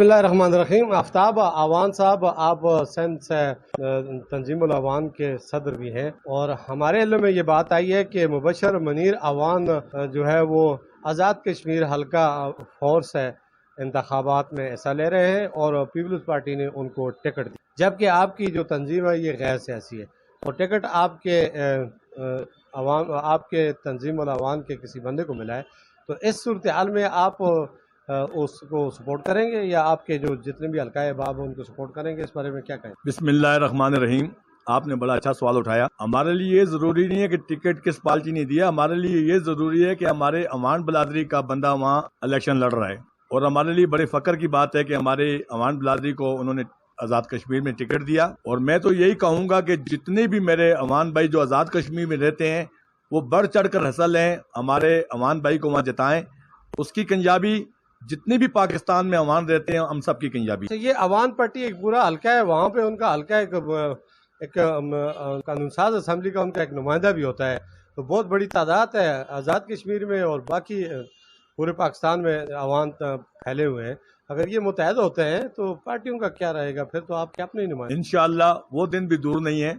बिस्मिल्लाहिर्रहमानिर्रहीम। आफ्ताब आवान साहब, आप सिंध से तंजीमुल अवान के सदर भी हैं और हमारे इल्म में ये बात आई है कि मुबशर मुनीर अवान जो है वो आज़ाद कश्मीर हल्का फोर्स है, इंतखाबात में हिस्सा ले रहे हैं और पीपल्स पार्टी ने उनको टिकट दी, जबकि आपकी जो तंजीम है ये गैर सियासी है और टिकट आपके तंजीमुल अवान के किसी बंदे को मिला है। तो इस सूरत हाल में आप उसको सपोर्ट करेंगे या आपके जो जितने भी हल्का अहबाब हैं उनको सपोर्ट करेंगे? इस बारे में क्या कहें? बिस्मिल्लाहिर्रहमानिर्रहीम। आपने बड़ा अच्छा सवाल उठाया। हमारे लिए ये जरूरी नहीं है कि टिकट किस पार्टी ने दिया, हमारे लिए ये जरूरी है कि हमारे अवान बिलादरी का बंदा वहाँ इलेक्शन लड़ रहा है और हमारे लिए बड़े फख्र की बात है कि हमारे अवान बिलादरी को उन्होंने आज़ाद कश्मीर में टिकट दिया। और मैं तो यही कहूँगा कि जितने भी मेरे अवान भाई जो आज़ाद कश्मीर में रहते हैं वो बढ़ चढ़ कर हिस्सा लें, हमारे अवान भाई को वहाँ जिताएं। उसकी कामयाबी जितने भी पाकिस्तान में अवान रहते हैं हम सब की कामयाबी। तो ये अवान पार्टी एक पूरा हल्का है, वहाँ पे उनका हल्का एक कानून साज असम्बली का उनका एक नुमाइंदा भी होता है, तो बहुत बड़ी तादाद है आज़ाद कश्मीर में और बाकी पूरे पाकिस्तान में अवान फैले हुए हैं। अगर ये मुतहद होते हैं तो पार्टियों का क्या रहेगा? फिर तो आपके अपने नुमाइंदे। इंशाअल्लाह वो दिन भी दूर नहीं है,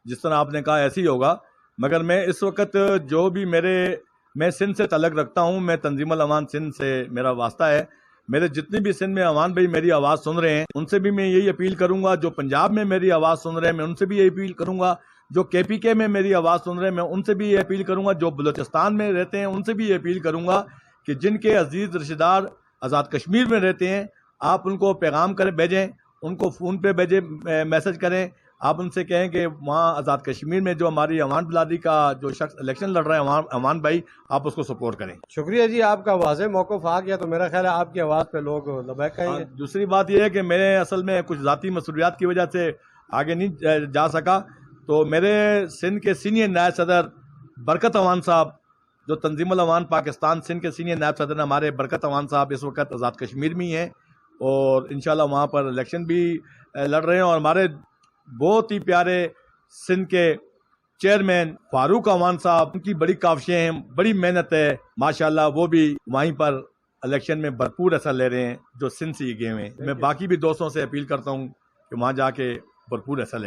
जिस तरह आपने कहा ऐसे ही होगा। मगर मैं इस वक्त जो भी मैं सिंध से तलक रखता हूँ, मैं तंजीमुल अवान सिंध से मेरा वास्ता है। मेरे जितने भी सिंध में अवान भाई मेरी आवाज़ सुन रहे हैं उनसे भी मैं यही अपील करूंगा, जो पंजाब में मेरी आवाज़ सुन रहे हैं मैं उनसे भी यही अपील करूंगा, जो KPK में मेरी आवाज़ सुन रहे हैं मैं उनसे भी ये अपील करूंगा, जो बलूचिस्तान में रहते हैं उनसे भी ये अपील करूंगा कि जिनके अजीज रिश्तेदार आज़ाद कश्मीर में रहते हैं आप उनको पैगाम करें, भेजें, उनको फ़ोन पे भेजें, मैसेज करें। आप उनसे कहें कि वहाँ आज़ाद कश्मीर में जो हमारी अवान बिलादरी का जो शख्स इलेक्शन लड़ रहा है अवान भाई, आप उसको सपोर्ट करें। शुक्रिया जी, आपका वाज़ेह मौक़िफ़ आ गया तो मेरा ख्याल है आपकी आवाज़ पे लोग लबैक कहेंगे। दूसरी बात यह है कि मैं असल में कुछ ज़ाती मसरूलियात की वजह से आगे नहीं जा सका, तो मेरे सिंध के सीनियर नायब सदर बरकत अवान साहब, जो तंजीमुल अवान पाकिस्तान सिंध के सीनियर नायब सदर हमारे बरकत अवान साहब इस वक्त आज़ाद कश्मीर में ही हैं और इंशाल्लाह वहाँ पर इलेक्शन भी लड़ रहे हैं। और हमारे बहुत ही प्यारे सिंध के चेयरमैन फारूक अवान साहब, उनकी बड़ी काविशें हैं, बड़ी मेहनत है माशाल्लाह, वो भी वहीं पर इलेक्शन में भरपूर हिस्सा ले रहे हैं जो सिंध से गए हुए हैं। मैं बाकी भी दोस्तों से अपील करता हूँ कि वहाँ जाके भरपूर हिस्सा लें।